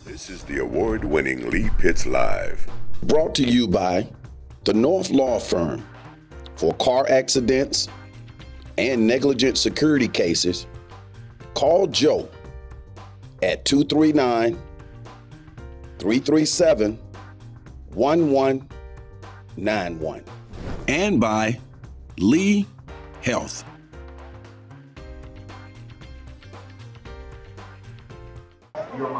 This is the award-winning Lee Pitts Live. Brought to you by the North Law Firm. For car accidents and negligent security cases, call Joe at 239-337-1191. And by Lee Health.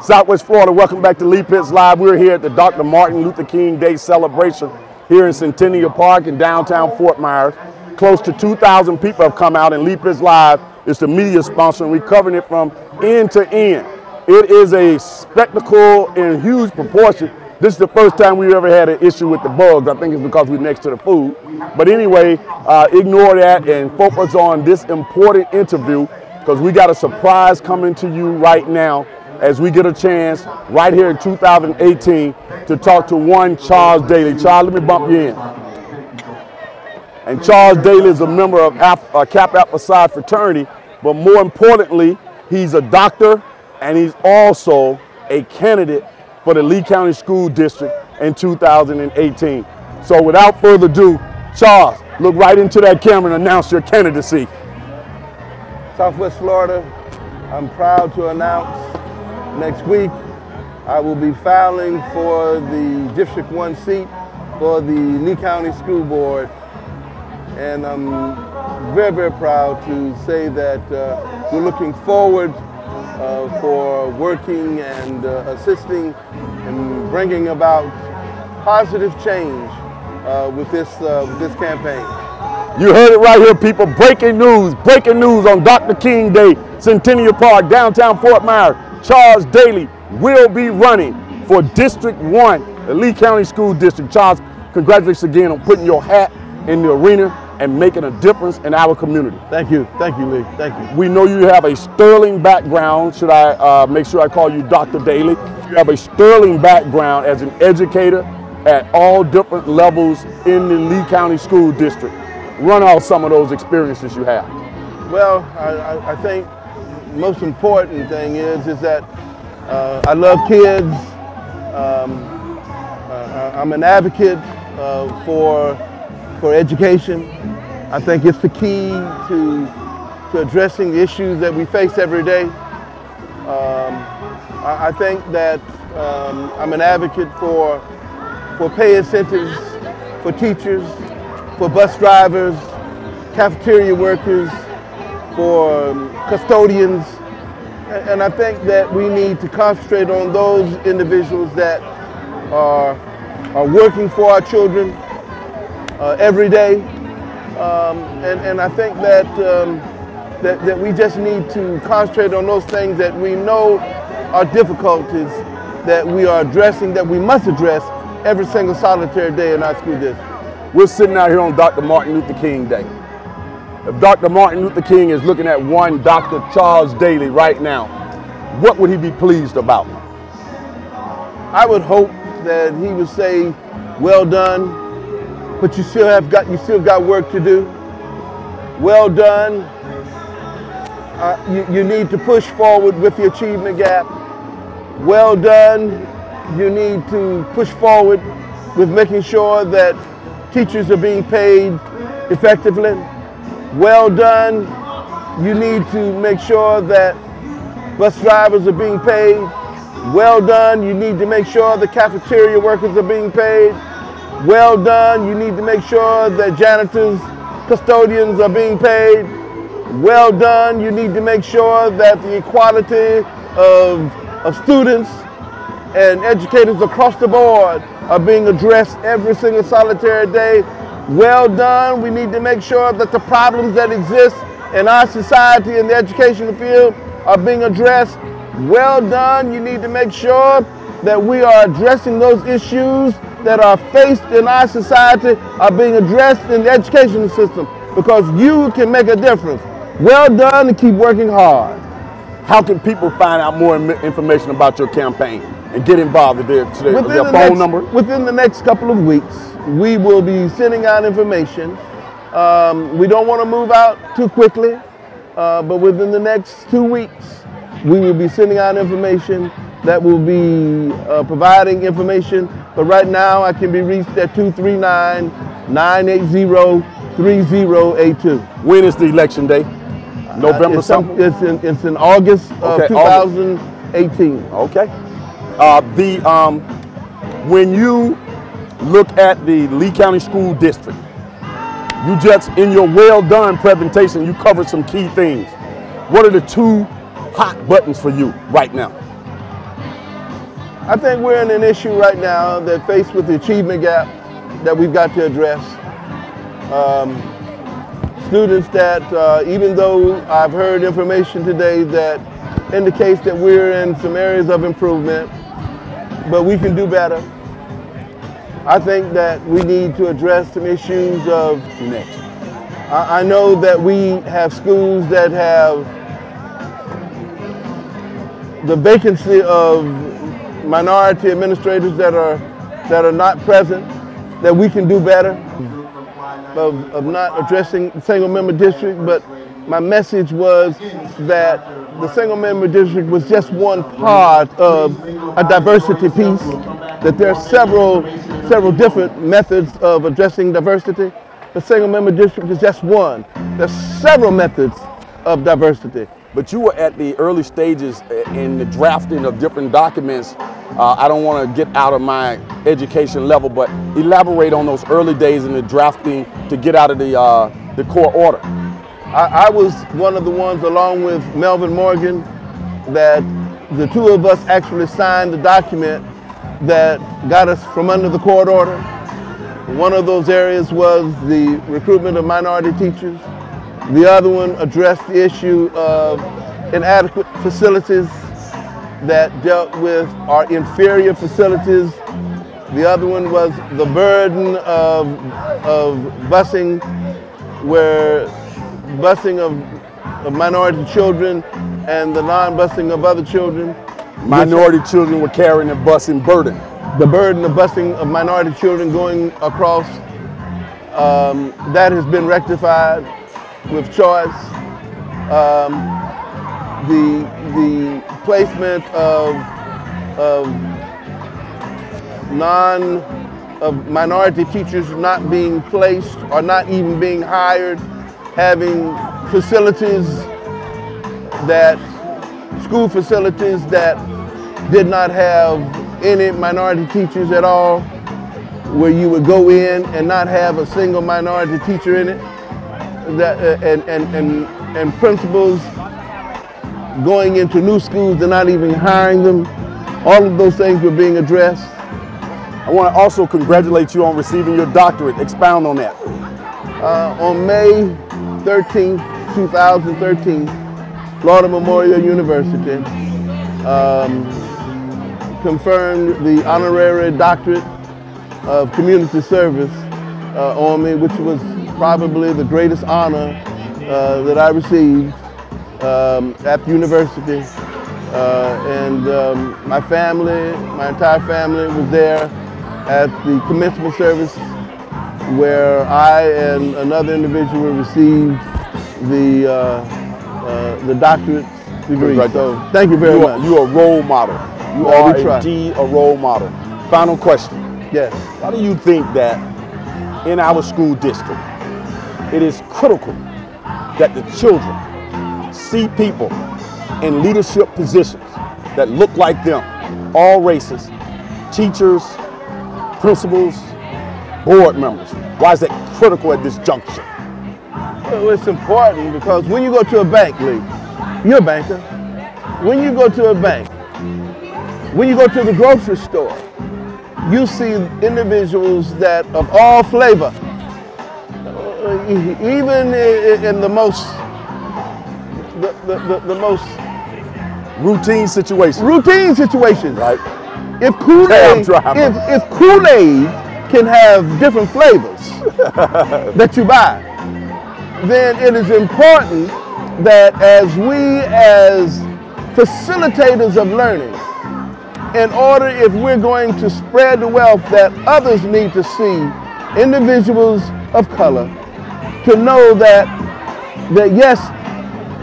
Southwest Florida, welcome back to Lee Pitts Live. We're here at the Dr. Martin Luther King Day celebration here in Centennial Park in downtown Fort Myers. Close to 2,000 people have come out, and Lee Pitts Live is the media sponsor, and we're covering it from end to end. It is a spectacle in huge proportion. This is the first time we've ever had an issue with the bugs. I think it's because we're next to the food. But anyway, ignore that and focus on this important interview, because we got a surprise coming to you right now as we get a chance right here in 2018 to talk to one Charles Dailey. Charles, let me bump you in. And Charles Dailey is a member of Kappa Alpha Psi fraternity, but more importantly, he's a doctor and he's also a candidate for the Lee County School District in 2018. So without further ado, Charles, look right into that camera and announce your candidacy. Southwest Florida, I'm proud to announce next week I will be filing for the District 1 seat for the Lee County School Board. And I'm very, very proud to say that we're looking forward for working and assisting and bringing about positive change with this campaign. You heard it right here, people. Breaking news on Dr. King Day, Centennial Park, downtown Fort Myers. Charles Dailey will be running for District 1, the Lee County School District. Charles, congratulations again on putting your hat in the arena and making a difference in our community. Thank you, Lee, thank you. We know you have a sterling background. Should I make sure I call you Dr. Dailey? You have a sterling background as an educator at all different levels in the Lee County School District. Run off some of those experiences you have. Well, I think most important thing is that I love kids. I'm an advocate for education. I think it's the key to addressing the issues that we face every day. I think that I'm an advocate for pay incentives for teachers, for bus drivers, cafeteria workers, for custodians. And I think that we need to concentrate on those individuals that are working for our children every day. And I think that, that we just need to concentrate on those things that we know are difficulties that we are addressing, that we must address every single solitary day in our school district. We're sitting out here on Dr. Martin Luther King Day. If Dr. Martin Luther King is looking at one Dr. Charles Dailey right now, what would he be pleased about? I would hope that he would say, well done, but you still got work to do. Well done. You need to push forward with the achievement gap. Well done. You need to push forward with making sure that teachers are being paid effectively. Well done. You need to make sure that bus drivers are being paid. Well done. You need to make sure the cafeteria workers are being paid. Well done. You need to make sure that janitors, custodians are being paid. Well done. You need to make sure that the equality of students and educators across the board are being addressed every single solitary day. Well done. We need to make sure that the problems that exist in our society in the educational field are being addressed. Well done. You need to make sure that we are addressing those issues that are faced in our society are being addressed in the educational system, because you can make a difference. Well done, and keep working hard. How can people find out more information about your campaign and get involved? Their phone number? Within the next couple of weeks, we will be sending out information. We don't want to move out too quickly, but within the next 2 weeks, we will be sending out information that will be providing information. But right now I can be reached at 239-980-3082. When is the election day? November something? It's in August of 2018. Okay. When you look at the Lee County School District, you just, in your well done presentation, you covered some key things. What are the two hot buttons for you right now? I think we're in an issue right now that faced with the achievement gap that we've got to address. Students that, even though I've heard information today that indicates that we're in some areas of improvement, but we can do better. I think that we need to address some issues of, I know that we have schools that have the vacancy of minority administrators that are not present, that we can do better, of not addressing the single member district. But my message was that the single member district was just one part of a diversity piece, that there are several different methods of addressing diversity. The single member district is just one. There's several methods of diversity. But you were at the early stages in the drafting of different documents. I don't want to get out of my education level, but elaborate on those early days in the drafting to get out of the court order. I was one of the ones, along with Melvin Morgan, that the two of us actually signed the document that got us from under the court order. One of those areas was the recruitment of minority teachers. The other one addressed the issue of inadequate facilities that dealt with our inferior facilities. The other one was the burden of busing, where busing of minority children and the non-busing of other children. Minority children were carrying the busing burden. The burden of busing of minority children going across, that has been rectified with choice. The placement of minority teachers not being placed or not even being hired, having facilities school facilities that did not have any minority teachers at all, where you would go in and not have a single minority teacher in it, and principals going into new schools and not even hiring them. All of those things were being addressed. I want to also congratulate you on receiving your doctorate. Expound on that. On May 13th, 2013, Florida Memorial University confirmed the honorary doctorate of community service on me, which was probably the greatest honor that I received at the university. My family, my entire family was there at the commencement service, where I and another individual received the doctorate degree. So thank you very much. You are a role model. You are indeed a role model. Final question. Yes. Why do you think that in our school district, it is critical that the children see people in leadership positions that look like them, all races, teachers, principals, board members? Why is that critical at this juncture? Well, it's important because when you go to a bank, Lee, you're a banker. When you go to a bank, when you go to the grocery store, you see individuals that of all flavor, even in the most routine situations. Routine situations. Right. If Kool-Aid can have different flavors that you buy, then it is important that as facilitators of learning, in order, if we're going to spread the wealth, that others need to see individuals of color to know that yes,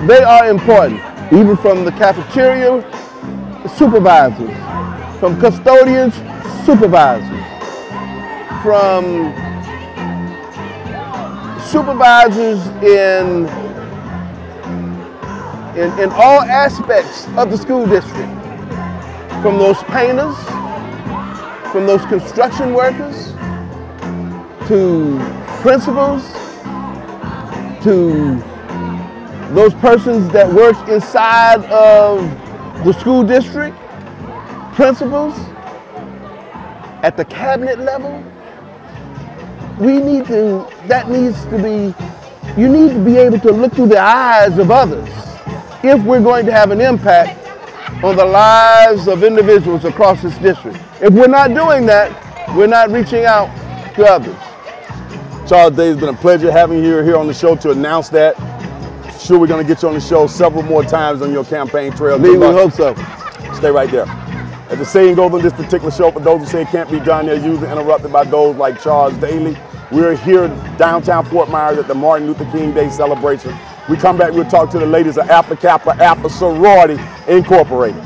they are important, even from the cafeteria supervisors, from custodians, supervisors, from supervisors in all aspects of the school district, from those painters, from those construction workers, to principals, to those persons that work inside of the school district, principals, at the cabinet level. You need to be able to look through the eyes of others if we're going to have an impact on the lives of individuals across this district. If we're not doing that, we're not reaching out to others. Charles Dailey, it's been a pleasure having you here on the show to announce that. Sure, we're going to get you on the show several more times on your campaign trail. We hope so. Stay right there. As the saying goes on this particular show, for those who say it can't be done, they're usually interrupted by those like Charles Dailey. We're here downtown Fort Myers at the Martin Luther King Day celebration. We come back, we'll talk to the ladies of Alpha Kappa Alpha Sorority Incorporated.